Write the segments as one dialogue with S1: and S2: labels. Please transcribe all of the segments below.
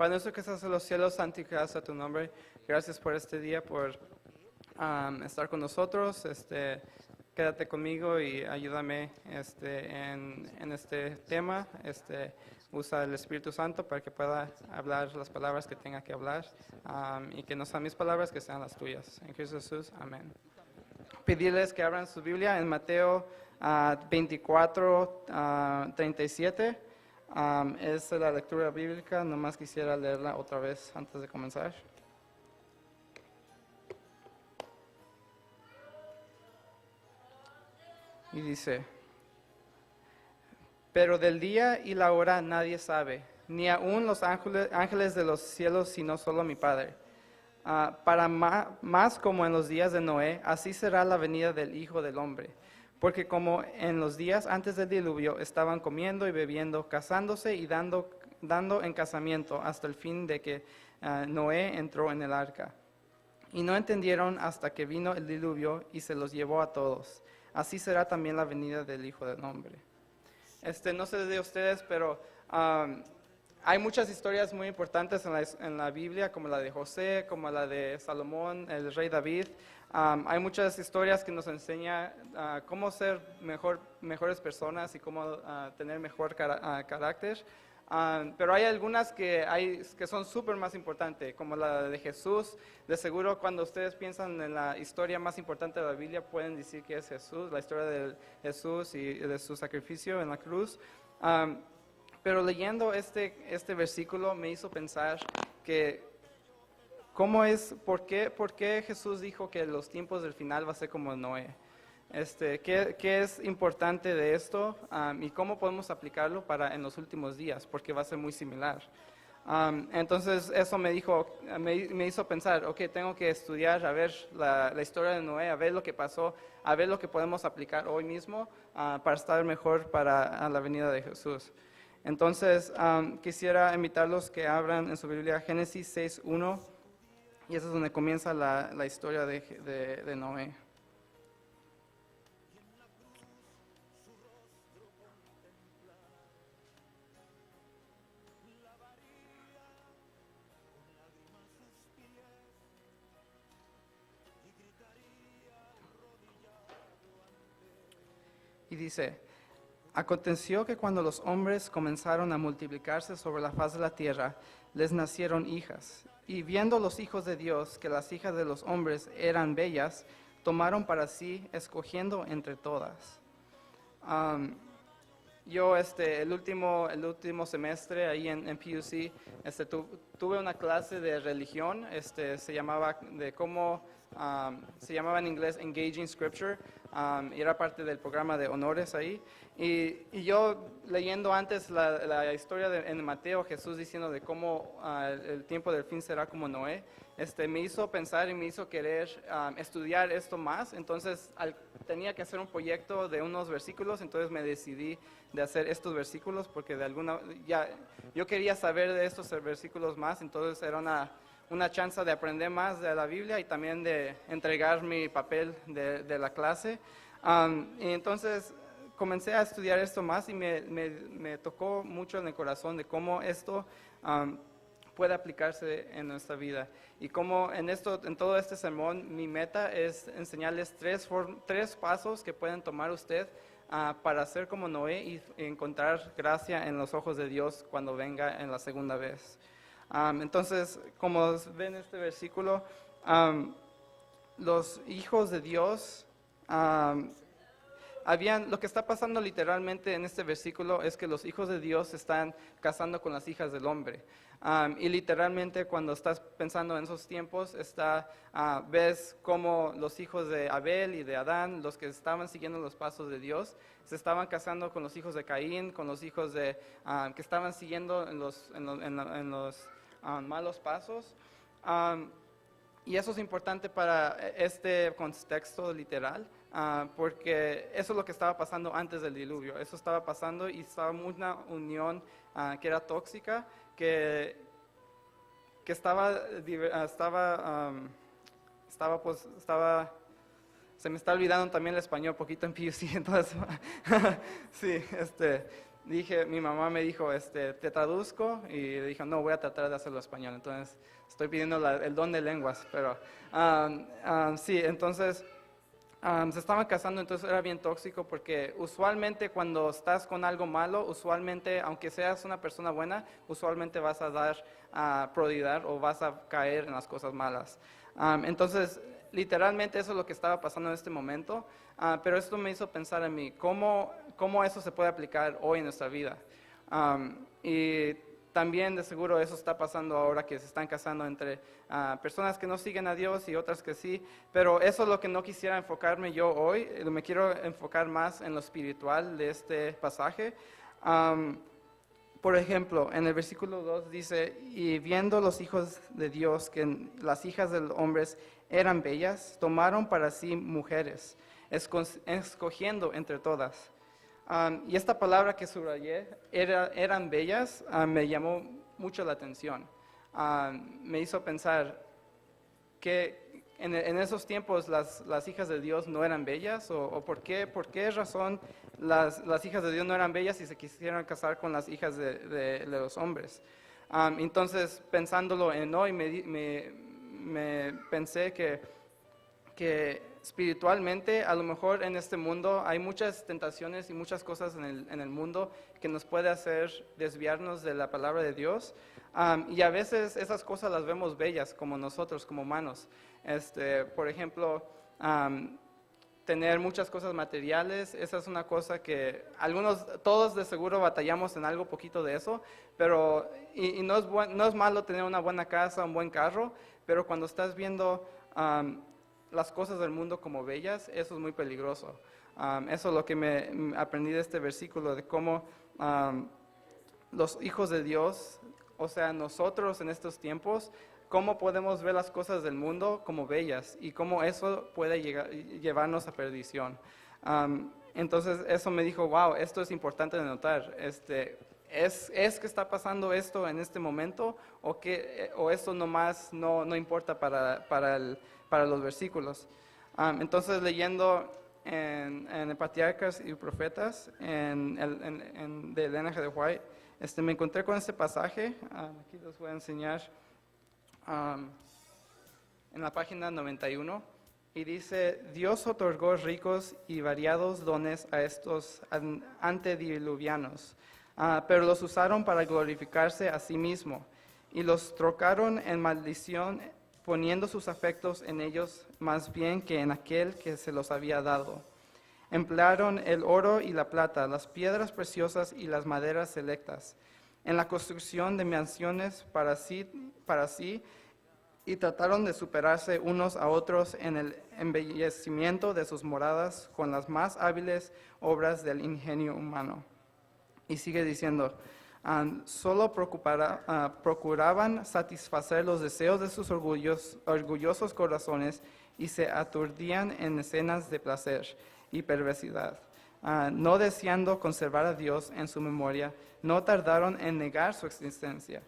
S1: Padre nuestro que estás en los cielos, santificado sea tu nombre. Gracias por este día, por estar con nosotros. Quédate conmigo y ayúdame en este tema. Usa el Espíritu Santo para que pueda hablar las palabras que tenga que hablar y que no sean mis palabras, que sean las tuyas. En Cristo Jesús, amén. Pedirles que abran su Biblia en Mateo 24, 37. Es la lectura bíblica, nomás quisiera leerla otra vez antes de comenzar. Y dice: pero del día y la hora nadie sabe, ni aun los ángeles de los cielos, sino solo mi Padre. Para más como en los días de Noé, así será la venida del Hijo del Hombre. Porque como en los días antes del diluvio estaban comiendo y bebiendo, casándose y dando en casamiento hasta el fin de que Noé entró en el arca. Y no entendieron hasta que vino el diluvio y se los llevó a todos. Así será también la venida del Hijo del Hombre. No sé de ustedes, pero hay muchas historias muy importantes en la Biblia, como la de José, como la de Salomón, el rey David. Hay muchas historias que nos enseñan cómo ser mejores personas y cómo tener mejor carácter. Pero hay algunas que son súper más importantes, como la de Jesús. De seguro, cuando ustedes piensan en la historia más importante de la Biblia, pueden decir que es Jesús, la historia de Jesús y de su sacrificio en la cruz. Pero leyendo este versículo me hizo pensar que ¿por qué Jesús dijo que los tiempos del final va a ser como Noé? ¿Qué es importante de esto y cómo podemos aplicarlo en los últimos días? Porque va a ser muy similar. Entonces eso me hizo pensar, tengo que estudiar, a ver la historia de Noé, a ver lo que pasó, a ver lo que podemos aplicar hoy mismo para estar mejor para la venida de Jesús. Entonces quisiera invitarlos que abran en su Biblia Génesis 6:1. Y eso es donde comienza la historia de Noé. Y dice: aconteció que cuando los hombres comenzaron a multiplicarse sobre la faz de la tierra, les nacieron hijas. Y viendo los hijos de Dios que las hijas de los hombres eran bellas, tomaron para sí, escogiendo entre todas. Yo el último semestre ahí en PUC tuve una clase de religión, se llamaba en inglés Engaging Scripture, y era parte del programa de honores ahí. Y yo leyendo antes la historia en Mateo, Jesús diciendo de cómo el tiempo del fin será como Noé, me hizo pensar y me hizo querer estudiar esto más. Entonces tenía que hacer un proyecto de unos versículos, entonces me decidí de hacer estos versículos porque yo quería saber de estos versículos más, entonces era una chance de aprender más de la Biblia y también de entregar mi papel de la clase. Y entonces comencé a estudiar esto más y me tocó mucho en el corazón de cómo esto puede aplicarse en nuestra vida. Y cómo en todo este sermón, mi meta es enseñarles tres pasos que pueden tomar usted para ser como Noé y encontrar gracia en los ojos de Dios cuando venga en la segunda vez. Entonces, como ven este versículo, am, los hijos de Dios, lo que está pasando literalmente en este versículo es que los hijos de Dios se están casando con las hijas del hombre. Y literalmente cuando estás pensando en esos tiempos, ves cómo los hijos de Abel y de Adán, los que estaban siguiendo los pasos de Dios, se estaban casando con los hijos de Caín, con los hijos que estaban siguiendo en los malos pasos. Y eso es importante para este contexto literal, porque eso es lo que estaba pasando antes del diluvio. Eso estaba pasando y estaba una unión que era tóxica, que se me está olvidando también el español, poquito en PUC, entonces, sí, mi mamá me dijo, te traduzco, y le dije, no, voy a tratar de hacerlo español, entonces estoy pidiendo el don de lenguas, pero sí, entonces se estaban casando, entonces era bien tóxico, porque usualmente cuando estás con algo malo, usualmente, aunque seas una persona buena, usualmente vas a dar prioridad o vas a caer en las cosas malas. Entonces, literalmente eso es lo que estaba pasando en este momento, pero esto me hizo pensar en mí, ¿cómo eso se puede aplicar hoy en nuestra vida? Y también de seguro eso está pasando ahora que se están casando entre personas que no siguen a Dios y otras que sí, pero eso es lo que no quisiera enfocarme yo hoy. Me quiero enfocar más en lo espiritual de este pasaje. Por ejemplo, en el versículo 2 dice, y viendo los hijos de Dios que las hijas de los hombres eran bellas, tomaron para sí mujeres, escogiendo entre todas. Y esta palabra que subrayé, eran bellas, me llamó mucho la atención. Me hizo pensar que en esos tiempos las hijas de Dios no eran bellas, o por qué razón las hijas de Dios no eran bellas y se quisieron casar con las hijas de los hombres. Entonces, pensándolo en hoy, me pensé que espiritualmente, a lo mejor en este mundo hay muchas tentaciones y muchas cosas en el mundo que nos puede hacer desviarnos de la palabra de Dios. Y a veces esas cosas las vemos bellas como nosotros, como humanos. Por ejemplo, tener muchas cosas materiales, esa es una cosa que todos de seguro batallamos en algo poquito de eso, pero y no es malo tener una buena casa, un buen carro, pero cuando estás viendo las cosas del mundo como bellas, eso es muy peligroso. Eso es lo que me aprendí de este versículo, de cómo los hijos de Dios, o sea, nosotros en estos tiempos, cómo podemos ver las cosas del mundo como bellas y cómo eso puede llevarnos a perdición. Entonces eso me dijo, wow, esto es importante de notar. ¿Es que está pasando esto en este momento o esto nomás no importa para los versículos? Entonces leyendo en el Patriarcas y Profetas de Elena G. de White, me encontré con este pasaje, aquí les voy a enseñar, en la página 91, y dice, Dios otorgó ricos y variados dones a estos antediluvianos, pero los usaron para glorificarse a sí mismo, y los trocaron en maldición, poniendo sus afectos en ellos más bien que en aquel que se los había dado. Emplearon el oro y la plata, las piedras preciosas y las maderas selectas, en la construcción de mansiones para sí, y trataron de superarse unos a otros en el embellecimiento de sus moradas con las más hábiles obras del ingenio humano. Y sigue diciendo, solo procuraban satisfacer los deseos de sus orgullosos corazones y se aturdían en escenas de placer y perversidad. No deseando conservar a Dios en su memoria, no tardaron en negar su existencia.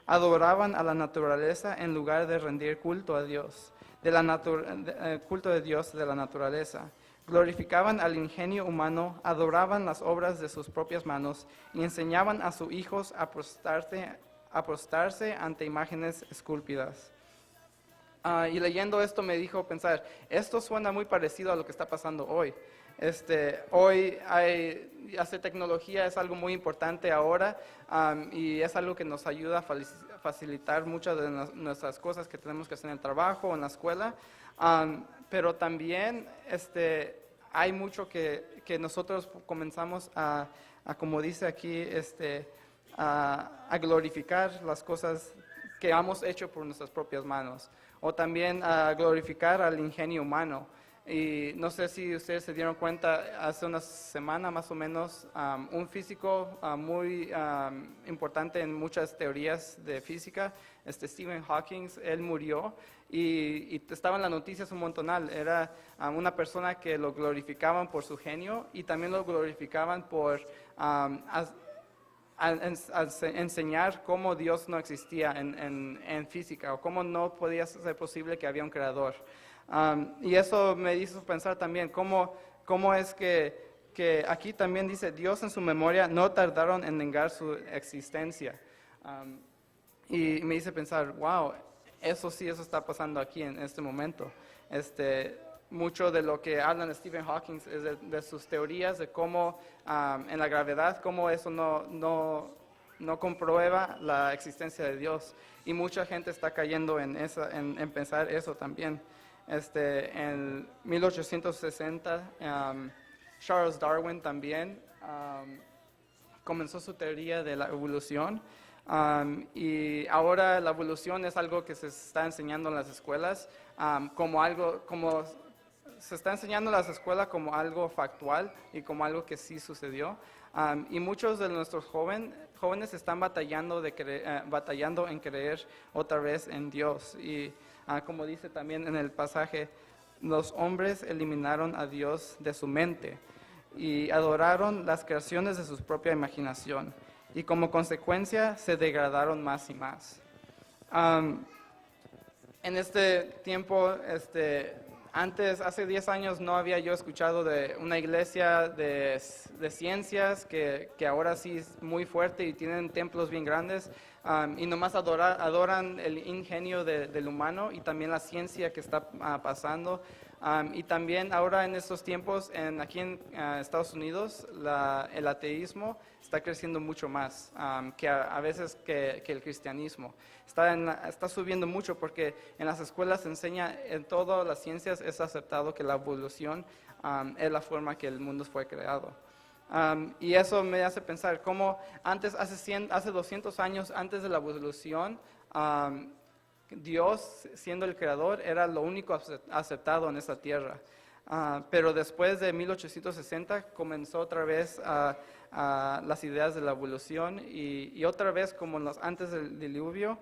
S1: Adoraban a la naturaleza en lugar de rendir culto a Dios, culto de Dios de la naturaleza. Glorificaban al ingenio humano, adoraban las obras de sus propias manos y enseñaban a sus hijos a prostrarse ante imágenes esculpidas. Y leyendo esto me dijo pensar, esto suena muy parecido a lo que está pasando hoy. Hoy hacer tecnología es algo muy importante ahora, y es algo que nos ayuda a facilitar muchas de nuestras cosas que tenemos que hacer en el trabajo o en la escuela, pero también hay mucho que nosotros comenzamos como dice aquí, a glorificar las cosas que hemos hecho por nuestras propias manos, o también a glorificar al ingenio humano. Y no sé si ustedes se dieron cuenta, hace una semana más o menos, un físico muy importante en muchas teorías de física, Stephen Hawking, él murió y estaba en las noticias un montonal. Era una persona que lo glorificaban por su genio y también lo glorificaban por enseñar cómo Dios no existía en física, o cómo no podía ser posible que había un creador. Y eso me hizo pensar también cómo es que aquí también dice, Dios en su memoria no tardaron en negar su existencia. Y me hice pensar, wow, eso está pasando aquí en este momento. Mucho de lo que hablan Stephen Hawking es de sus teorías, de cómo en la gravedad, cómo eso no comprueba la existencia de Dios. Y mucha gente está cayendo en pensar eso también. En 1860, Charles Darwin también comenzó su teoría de la evolución. Y ahora la evolución es algo que se está enseñando en las escuelas como se está enseñando en las escuelas como algo factual y como algo que sí sucedió. Y muchos de nuestros jóvenes están batallando en creer otra vez en Dios. Y como dice también en el pasaje, los hombres eliminaron a Dios de su mente y adoraron las creaciones de su propia imaginación. Y como consecuencia se degradaron más y más. En este tiempo, hace 10 años no había yo escuchado de una iglesia de ciencias que ahora sí es muy fuerte y tienen templos bien grandes, y nomás adoran el ingenio del humano y también la ciencia que está pasando. Y también ahora en estos tiempos, aquí en Estados Unidos, el ateísmo está creciendo mucho más que a veces que el cristianismo. Está subiendo mucho porque en las escuelas se enseña, en todas las ciencias es aceptado que la evolución es la forma que el mundo fue creado. Y eso me hace pensar cómo hace 200 años antes de la evolución, Dios, siendo el creador, era lo único aceptado en esta tierra. Pero después de 1860 comenzó otra vez las ideas de la evolución y otra vez, como antes del diluvio,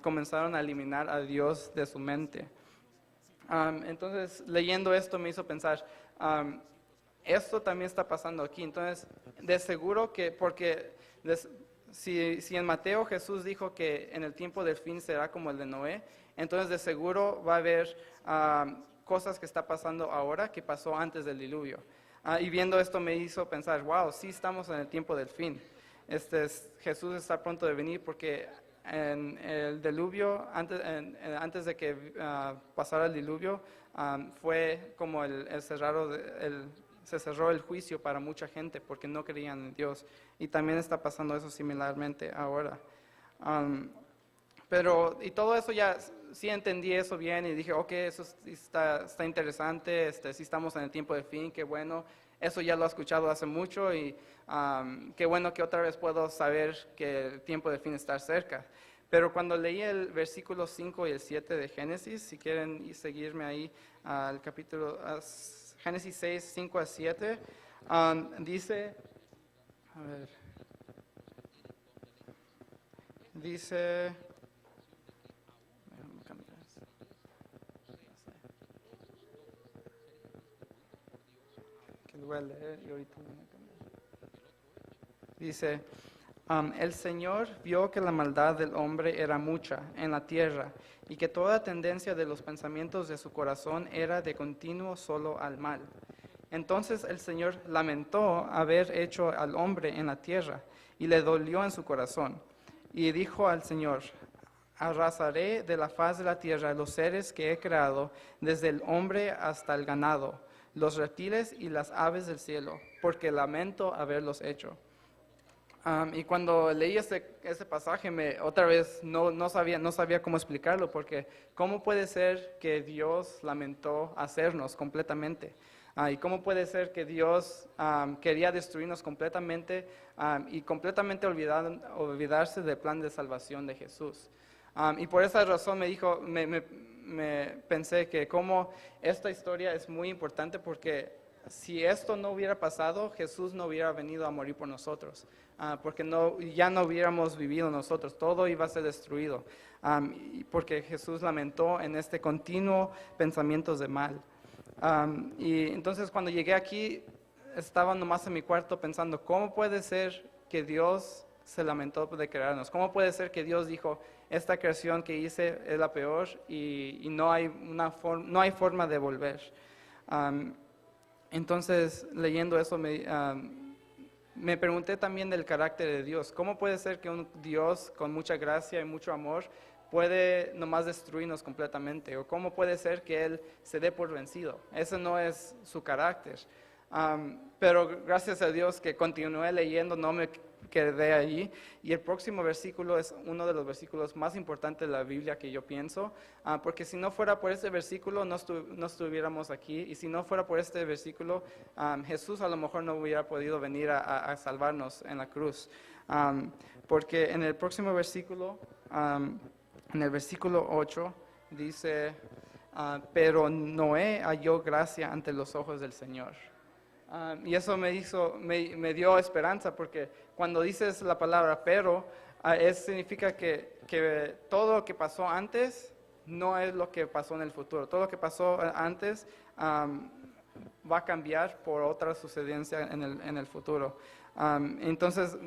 S1: comenzaron a eliminar a Dios de su mente. Entonces, leyendo esto me hizo pensar, esto también está pasando aquí. Entonces, de seguro si en Mateo Jesús dijo que en el tiempo del fin será como el de Noé, entonces de seguro va a haber cosas que está pasando ahora que pasó antes del diluvio. Y viendo esto me hizo pensar, wow, sí estamos en el tiempo del fin. Jesús está pronto de venir porque en el diluvio, antes de que pasara el diluvio, fue como se cerró el juicio para mucha gente porque no creían en Dios. Y también está pasando eso similarmente ahora. Y todo eso ya, sí entendí eso bien y dije, ok, eso está interesante, sí estamos en el tiempo de fin, qué bueno. Eso ya lo he escuchado hace mucho y qué bueno que otra vez puedo saber que el tiempo de fin está cerca. Pero cuando leí el versículo 5 y el 7 de Génesis, si quieren seguirme ahí al capítulo Génesis 6, 5 a 7, dice, que lo voy a leer y ahorita voy a cambiar. Dice, el Señor vio que la maldad del hombre era mucha en la tierra y que toda tendencia de los pensamientos de su corazón era de continuo solo al mal. Entonces el Señor lamentó haber hecho al hombre en la tierra y le dolió en su corazón. Y dijo al Señor, arrasaré de la faz de la tierra los seres que he creado, desde el hombre hasta el ganado, los reptiles y las aves del cielo, porque lamento haberlos hecho. Y cuando leí ese pasaje, otra vez no sabía cómo explicarlo, porque ¿cómo puede ser que Dios lamentó hacernos completamente? ¿Y cómo puede ser que Dios quería destruirnos completamente y completamente olvidarse del plan de salvación de Jesús? Y por esa razón me pensé que como esta historia es muy importante, porque si esto no hubiera pasado, Jesús no hubiera venido a morir por nosotros, porque ya no hubiéramos vivido nosotros, todo iba a ser destruido, y porque Jesús lamentó en este continuo pensamientos de mal. Y entonces cuando llegué aquí, estaba nomás en mi cuarto pensando, ¿cómo puede ser que Dios se lamentó de crearnos? ¿Cómo puede ser que Dios dijo, esta creación que hice es la peor y no hay no hay forma de volver? Entonces, leyendo eso, me pregunté también del carácter de Dios. ¿Cómo puede ser que un Dios con mucha gracia y mucho amor puede nomás destruirnos completamente? ¿O cómo puede ser que Él se dé por vencido? Ese no es su carácter. Pero gracias a Dios que continué leyendo, no me quedé allí. Y el próximo versículo es uno de los versículos más importantes de la Biblia que yo pienso, porque si no fuera por este versículo no estuviéramos aquí, y si no fuera por este versículo, Jesús a lo mejor no hubiera podido venir a salvarnos en la cruz. Porque en el próximo versículo, en el versículo 8, dice, pero Noé halló gracia ante los ojos del Señor. Y eso me dio esperanza, porque cuando dices la palabra pero, significa que todo lo que pasó antes no es lo que pasó en el futuro. Todo lo que pasó antes va a cambiar por otra sucedencia en el futuro. Entonces,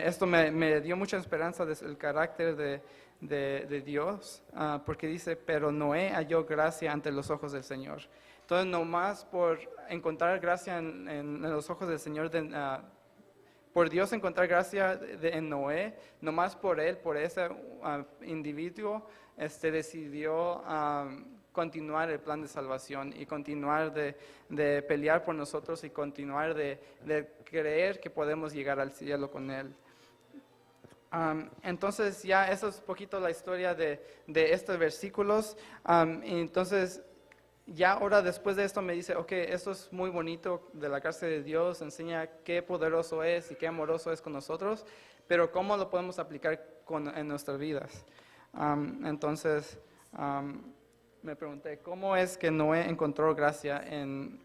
S1: esto me dio mucha esperanza del carácter de Dios, porque dice, pero Noé halló gracia ante los ojos del Señor. Entonces, nomás por encontrar gracia en los ojos del Señor, por Dios encontrar gracia en Noé, nomás por él, por ese individuo, decidió continuar el plan de salvación y continuar de pelear por nosotros y continuar de creer que podemos llegar al cielo con él. Entonces ya eso es un poquito la historia de estos versículos. Entonces ya ahora después de esto me dice, ok, esto es muy bonito de la gracia de Dios, enseña qué poderoso es y qué amoroso es con nosotros, pero cómo lo podemos aplicar en nuestras vidas. Entonces me pregunté, ¿cómo es que Noé encontró gracia en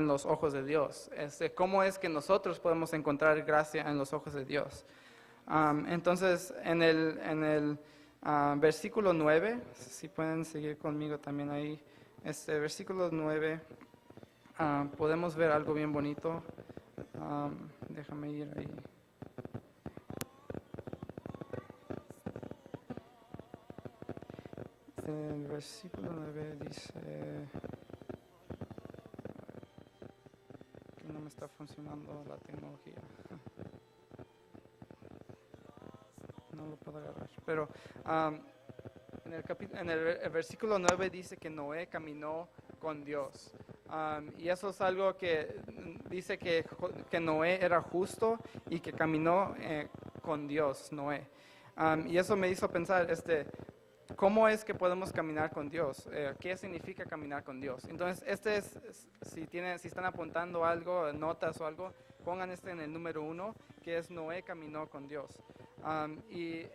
S1: los ojos de Dios? ¿Cómo es que nosotros podemos encontrar gracia en los ojos de Dios? Entonces en el versículo 9, si pueden seguir conmigo también ahí, versículo 9, podemos ver algo bien bonito. Déjame ir ahí. El versículo 9 dice que no me está funcionando la tecnología. No lo puedo agarrar. Pero en el versículo 9 dice que Noé caminó con Dios. Y eso es algo que dice que Noé era justo y que caminó con Dios, Noé. Y eso me hizo pensar, ¿cómo es que podemos caminar con Dios? ¿Qué significa caminar con Dios? Entonces, si están apuntando algo, notas o algo, pongan en el número 1, que es Noé caminó con Dios. Y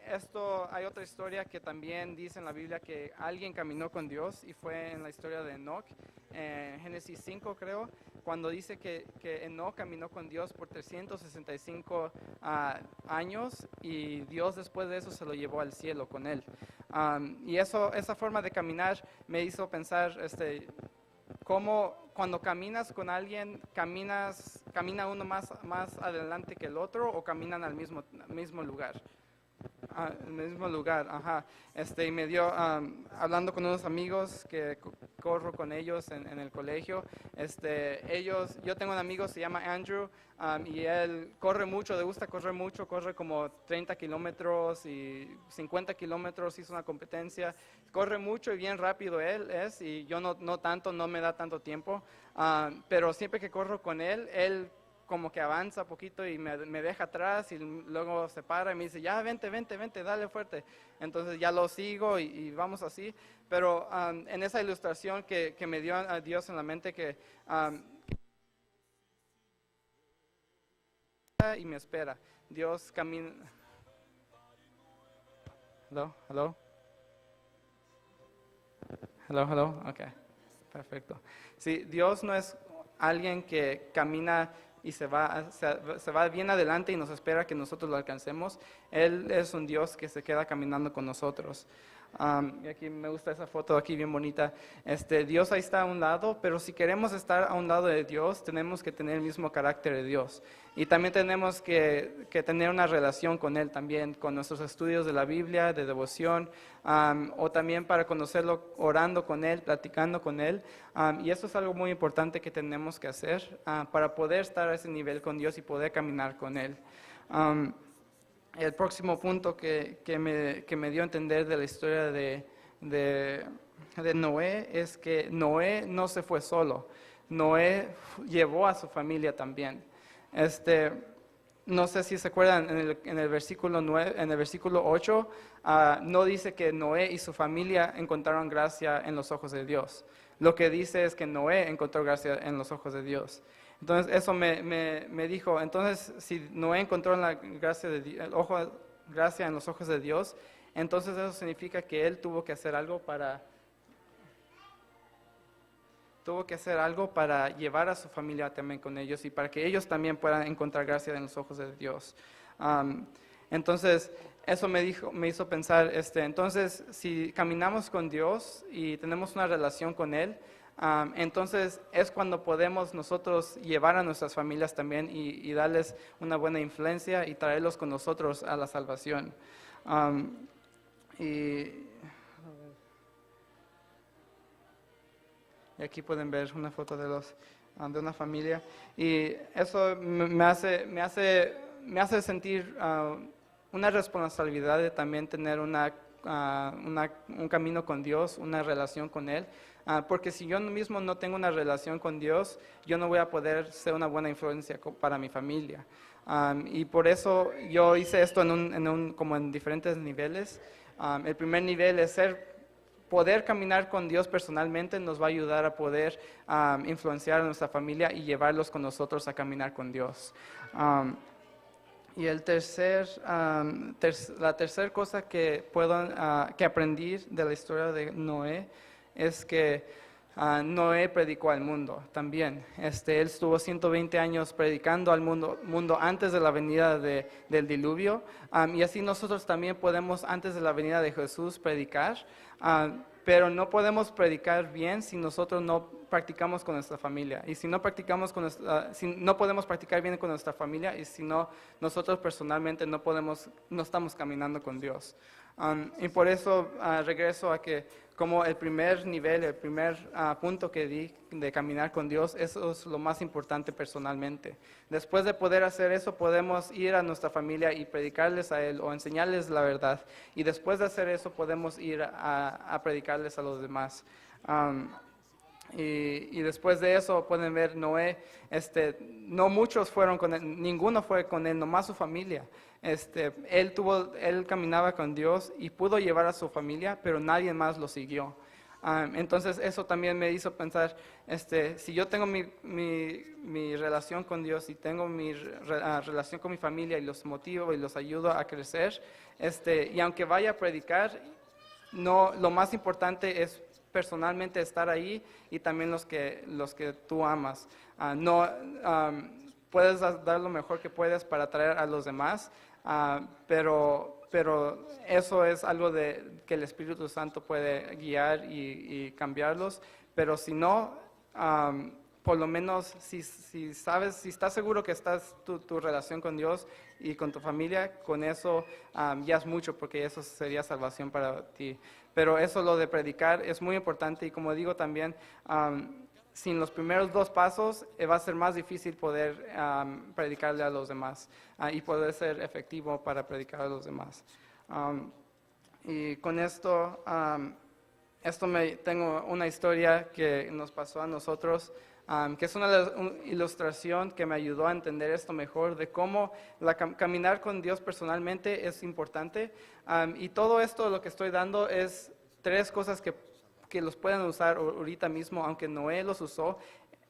S1: hay otra historia que también dice en la Biblia que alguien caminó con Dios, y fue en la historia de Enoch, en Génesis 5 creo, cuando dice que Enoch caminó con Dios por 365 años, y Dios después de eso se lo llevó al cielo con él. Y esa forma de caminar me hizo pensar, cómo cuando caminas con alguien, camina uno más adelante que el otro, o caminan al mismo lugar. El mismo lugar, ajá. Y me dio, hablando con unos amigos que corro con ellos en el colegio, yo tengo un amigo, se llama Andrew, y él corre mucho, le gusta correr mucho, corre como 30 kilómetros y 50 kilómetros, hizo una competencia, corre mucho y bien rápido y yo no tanto, no me da tanto tiempo, pero siempre que corro con él como que avanza poquito y me deja atrás y luego se para y me dice, ya, vente, dale fuerte. Entonces ya lo sigo y vamos así. Pero en esa ilustración que me dio a Dios en la mente que y me espera. Dios camina. Hello. Ok, perfecto. Sí, Dios no es alguien que camina y se va bien adelante y nos espera que nosotros lo alcancemos. Él es un Dios que se queda caminando con nosotros. Y aquí me gusta esa foto aquí bien bonita. Dios ahí está a un lado, pero si queremos estar a un lado de Dios, tenemos que tener el mismo carácter de Dios. Y también tenemos que tener una relación con Él también, con nuestros estudios de la Biblia, de devoción, o también para conocerlo orando con Él, platicando con Él. Y eso es algo muy importante que tenemos que hacer para poder estar a ese nivel con Dios y poder caminar con Él. El próximo punto que me dio a entender de la historia de Noé es que Noé no se fue solo. Noé llevó a su familia también. No sé si se acuerdan, en el versículo 9, en el versículo 8, no dice que Noé y su familia encontraron gracia en los ojos de Dios. Lo que dice es que Noé encontró gracia en los ojos de Dios. Entonces eso me dijo, entonces si Noé encontró la gracia, gracia en los ojos de Dios, entonces eso significa que él tuvo que hacer algo para llevar a su familia también con ellos y para que ellos también puedan encontrar gracia en los ojos de Dios. Entonces, eso me hizo pensar, entonces, si caminamos con Dios y tenemos una relación con Él, entonces es cuando podemos nosotros llevar a nuestras familias también y darles una buena influencia y traerlos con nosotros a la salvación. Y aquí pueden ver una foto de una familia y eso me hace sentir una responsabilidad de también tener un camino con Dios, una relación con Él, porque si yo mismo no tengo una relación con Dios, yo no voy a poder ser una buena influencia para mi familia. Y por eso yo hice esto como en diferentes niveles. El primer nivel es poder caminar con Dios personalmente nos va a ayudar a poder influenciar a nuestra familia y llevarlos con nosotros a caminar con Dios. Y la tercera cosa que aprendí de la historia de Noé es que Noé predicó al mundo también. Él estuvo 120 años predicando al mundo antes de la venida del diluvio. Y así nosotros también podemos, antes de la venida de Jesús, predicar. Pero no podemos predicar bien si nosotros no practicamos con nuestra familia. Y si no podemos practicar bien con nuestra familia y si no, nosotros personalmente no estamos caminando con Dios. Y por eso regreso a que como el primer nivel, el primer punto que di de caminar con Dios, eso es lo más importante personalmente. Después de poder hacer eso, podemos ir a nuestra familia y predicarles a Él o enseñarles la verdad. Y después de hacer eso, podemos ir a predicarles a los demás. Y después de eso pueden ver Noé, no muchos fueron con él, ninguno fue con él, nomás su familia. Él caminaba con Dios y pudo llevar a su familia, pero nadie más lo siguió. Entonces eso también me hizo pensar, si yo tengo mi relación con Dios y tengo mi relación con mi familia y los motivo y los ayudo a crecer, y aunque vaya a predicar, no, lo más importante es personalmente estar ahí y también los que tú amas. Puedes dar lo mejor que puedes para atraer a los demás, pero eso es algo que el Espíritu Santo puede guiar y cambiarlos. Pero si no, por lo menos si estás seguro que estás tu relación con Dios y con tu familia, con eso ya es mucho, porque eso sería salvación para ti. Pero eso, lo de predicar, es muy importante y como digo también, sin los primeros dos pasos va a ser más difícil poder predicarle a los demás y poder ser efectivo para predicar a los demás. Y con esto, tengo una historia que nos pasó a nosotros. que es una ilustración que me ayudó a entender esto mejor, de cómo caminar con Dios personalmente es importante. Y todo esto, lo que estoy dando, es tres cosas que los pueden usar ahorita mismo, aunque Noé los usó.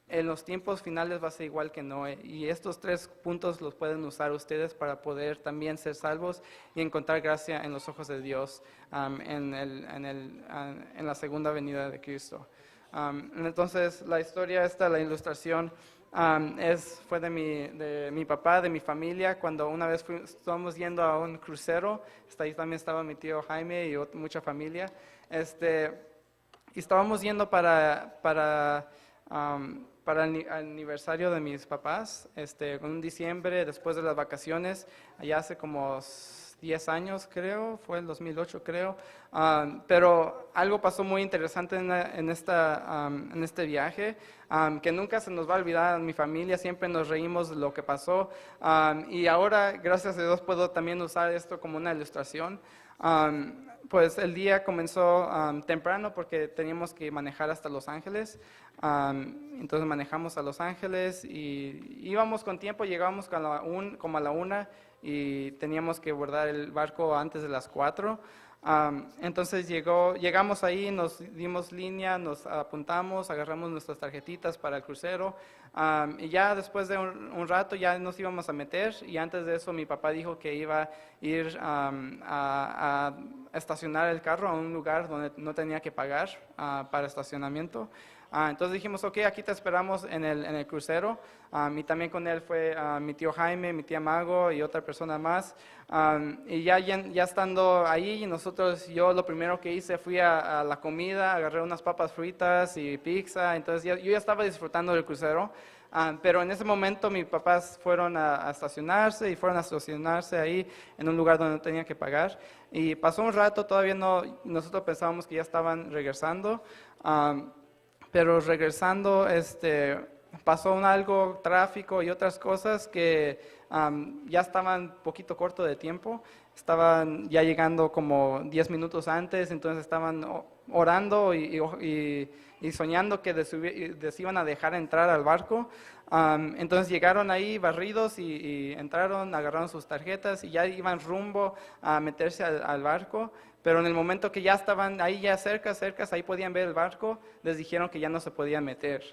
S1: En los tiempos finales va a ser igual que Noé. Y estos tres puntos los pueden usar ustedes para poder también ser salvos y encontrar gracia en los ojos de Dios en la segunda venida de Cristo. Entonces, la historia esta, la ilustración, fue de mi papá, de mi familia, cuando una vez estábamos yendo a un crucero. Hasta ahí también estaba mi tío Jaime y mucha familia. Y estábamos yendo para el aniversario de mis papás, en diciembre, después de las vacaciones, allá hace como 10 años creo, fue el 2008 creo, pero algo pasó muy interesante en este viaje, que nunca se nos va a olvidar. Mi familia siempre nos reímos de lo que pasó, y ahora, gracias a Dios, puedo también usar esto como una ilustración. Pues el día comenzó temprano porque teníamos que manejar hasta Los Ángeles. Entonces manejamos a Los Ángeles y íbamos con tiempo, llegamos como a la 1 y teníamos que abordar el barco antes de las 4. Entonces llegamos ahí, nos dimos línea, nos apuntamos, agarramos nuestras tarjetitas para el crucero, y ya después de un rato ya nos íbamos a meter, y antes de eso mi papá dijo que iba a ir a estacionar el carro a un lugar donde no tenía que pagar para estacionamiento. Entonces dijimos, ok, aquí te esperamos en el crucero. Y también con él fue mi tío Jaime, mi tía Mago y otra persona más. Y ya estando ahí, yo lo primero que hice fui a la comida, agarré unas papas fritas y pizza. Entonces yo ya estaba disfrutando del crucero. Pero en ese momento mis papás fueron a estacionarse y fueron a estacionarse ahí en un lugar donde no tenían que pagar. Y pasó un rato, todavía no, nosotros pensábamos que ya estaban regresando. Pero regresando, pasó algo, tráfico y otras cosas que ya estaban un poquito corto de tiempo. Estaban ya llegando como 10 minutos antes, entonces estaban orando y soñando que les iban a dejar entrar al barco. Entonces llegaron ahí barridos y entraron, agarraron sus tarjetas y ya iban rumbo a meterse al barco. Pero en el momento que ya estaban ahí ya cerca, ahí podían ver el barco, les dijeron que ya no se podían meter.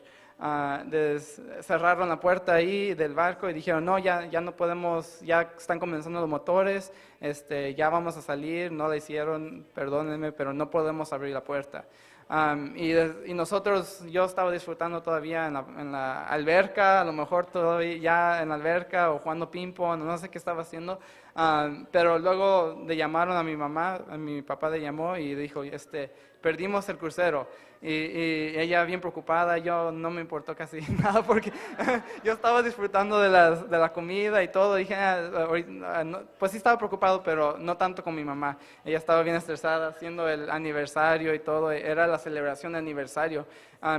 S1: Cerraron la puerta ahí del barco y dijeron, no, ya no podemos, ya están comenzando los motores, ya vamos a salir. No le hicieron, perdónenme, pero no podemos abrir la puerta. Y nosotros, yo estaba disfrutando todavía en la alberca, a lo mejor todavía ya en la alberca o jugando ping-pong, no sé qué estaba haciendo. Pero luego le llamaron a mi mamá, a mi papá le llamó y dijo, perdimos el crucero. Y ella bien preocupada, yo no me importó casi nada porque yo estaba disfrutando de la comida y todo. Dije, pues sí estaba preocupado, pero no tanto con mi mamá. Ella estaba bien estresada haciendo el aniversario y todo, era la celebración de aniversario.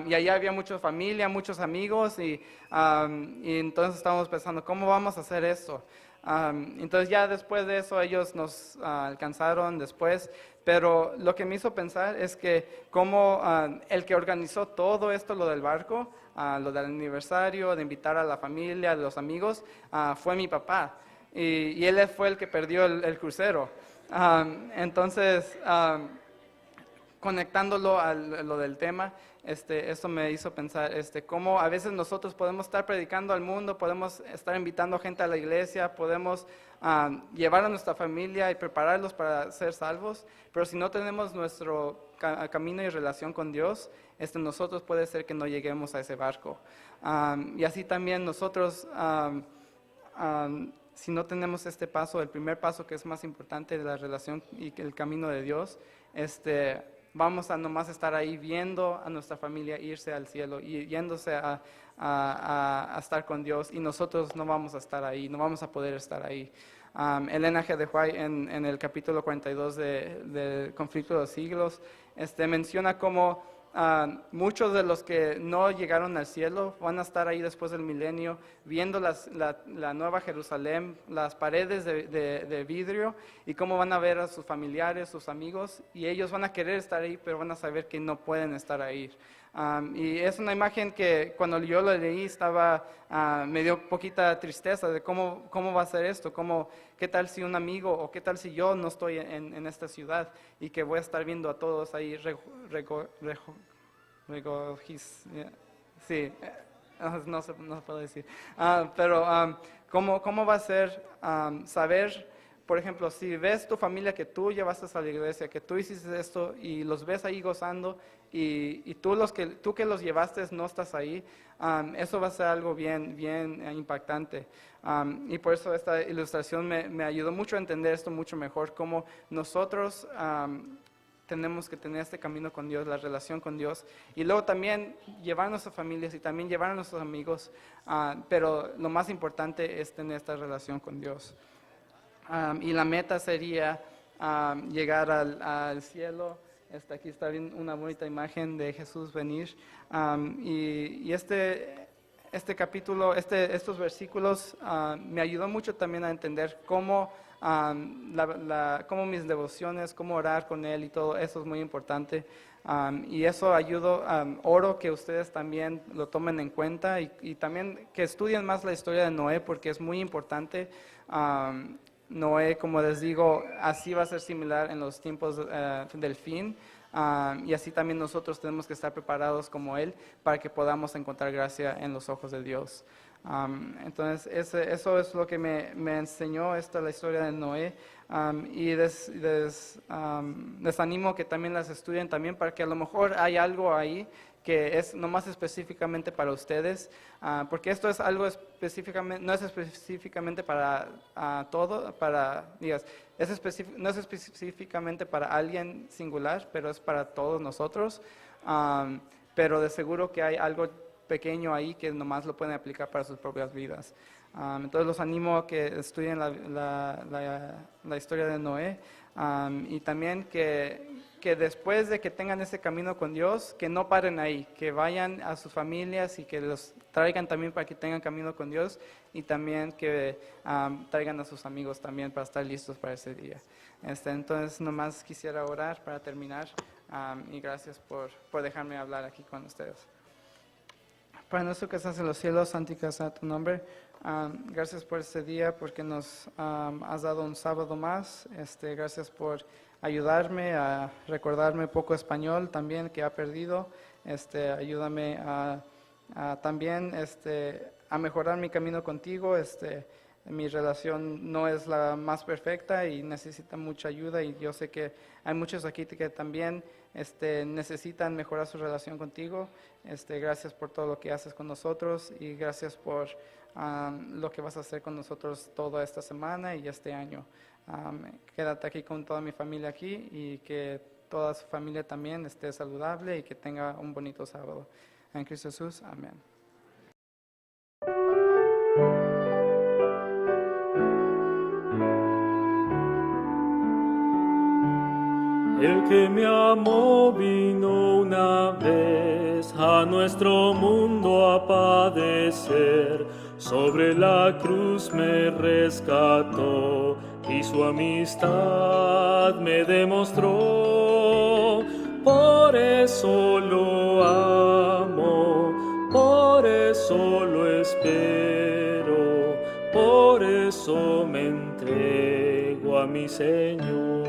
S1: Y allá había mucha familia, muchos amigos y entonces estábamos pensando, ¿cómo vamos a hacer esto? Entonces ya después de eso ellos nos alcanzaron después, pero lo que me hizo pensar es que como el que organizó todo esto, lo del barco, lo del aniversario, de invitar a la familia, a los amigos, fue mi papá, y él fue el que perdió el crucero. Entonces, conectándolo a lo del tema, esto me hizo pensar cómo a veces nosotros podemos estar predicando al mundo, podemos estar invitando gente a la iglesia, podemos llevar a nuestra familia y prepararlos para ser salvos, pero si no tenemos nuestro camino y relación con Dios, nosotros puede ser que no lleguemos a ese barco. Y así también nosotros, si no tenemos este paso, el primer paso que es más importante de la relación y el camino de Dios, vamos a nomás estar ahí viendo a nuestra familia irse al cielo y yéndose a estar con Dios, y nosotros no vamos a estar ahí, no vamos a poder estar ahí. Elena G. de White en el capítulo 42 del Conflicto de los Siglos menciona cómo muchos de los que no llegaron al cielo van a estar ahí después del milenio viendo la nueva Jerusalén, las paredes de vidrio, y cómo van a ver a sus familiares, sus amigos, y ellos van a querer estar ahí, pero van a saber que no pueden estar ahí. Y es una imagen que cuando yo lo leí me dio poquita tristeza de cómo va a ser esto, qué tal si un amigo o qué tal si yo no estoy en esta ciudad y que voy a estar viendo a todos ahí sí, no puedo decir. Pero ¿cómo va a ser saber, por ejemplo, si ves tu familia que tú llevaste a la iglesia, que tú hiciste esto y los ves ahí gozando y tú que los llevaste no estás ahí, eso va a ser algo bien impactante. Y por eso esta ilustración me ayudó mucho a entender esto mucho mejor, cómo nosotros tenemos que tener este camino con Dios, la relación con Dios, y luego también llevar a nuestras familias y también llevar a nuestros amigos, pero lo más importante es tener esta relación con Dios. Y la meta sería llegar al cielo. Aquí está bien una bonita imagen de Jesús venir. Y este capítulo, estos versículos me ayudó mucho también a entender cómo mis devociones, cómo orar con Él y todo eso es muy importante. Y eso oro que ustedes también lo tomen en cuenta y también que estudien más la historia de Noé porque es muy importante. Noé, como les digo, así va a ser similar en los tiempos del fin. Y así también nosotros tenemos que estar preparados como Él para que podamos encontrar gracia en los ojos de Dios. Entonces, eso es lo que me enseñó la historia de Noé. Y les animo que también las estudien también para que a lo mejor hay algo ahí que es nomás específicamente para ustedes, porque esto es algo específicamente, no es específicamente para no es específicamente para alguien singular, pero es para todos nosotros, pero de seguro que hay algo pequeño ahí que nomás lo pueden aplicar para sus propias vidas. Entonces los animo a que estudien la historia de Noé, y también que después de que tengan ese camino con Dios, que no paren ahí, que vayan a sus familias y que los traigan también para que tengan camino con Dios y también que traigan a sus amigos también para estar listos para ese día. Entonces nomás quisiera orar para terminar, y gracias por dejarme hablar aquí con ustedes. Padre nuestro que estás en los cielos, santificado sea tu nombre. Gracias por este día, porque nos has dado un sábado más. Gracias por ayudarme a recordarme poco español también que ha perdido. Ayúdame a también a mejorar mi camino contigo. Mi relación no es la más perfecta y necesita mucha ayuda, y yo sé que hay muchos aquí que también necesitan mejorar su relación contigo. Gracias por todo lo que haces con nosotros y gracias por lo que vas a hacer con nosotros toda esta semana y este año. Quédate aquí con toda mi familia aquí y que toda su familia también esté saludable y que tenga un bonito sábado. En Cristo Jesús, amén.
S2: El que me amó vino una vez a nuestro mundo a padecer, sobre la cruz me rescató y su amistad me demostró. Por eso lo amo, por eso lo espero, por eso me entrego a mi Señor.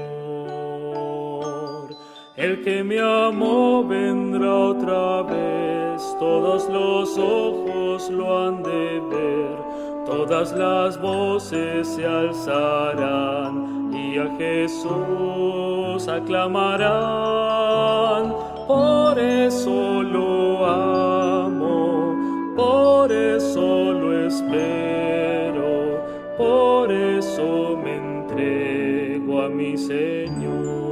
S2: El que me amó vendrá otra vez, todos los ojos lo han de ver, todas las voces se alzarán y a Jesús aclamarán. Por eso lo amo, por eso lo espero, por eso me entrego a mi Señor.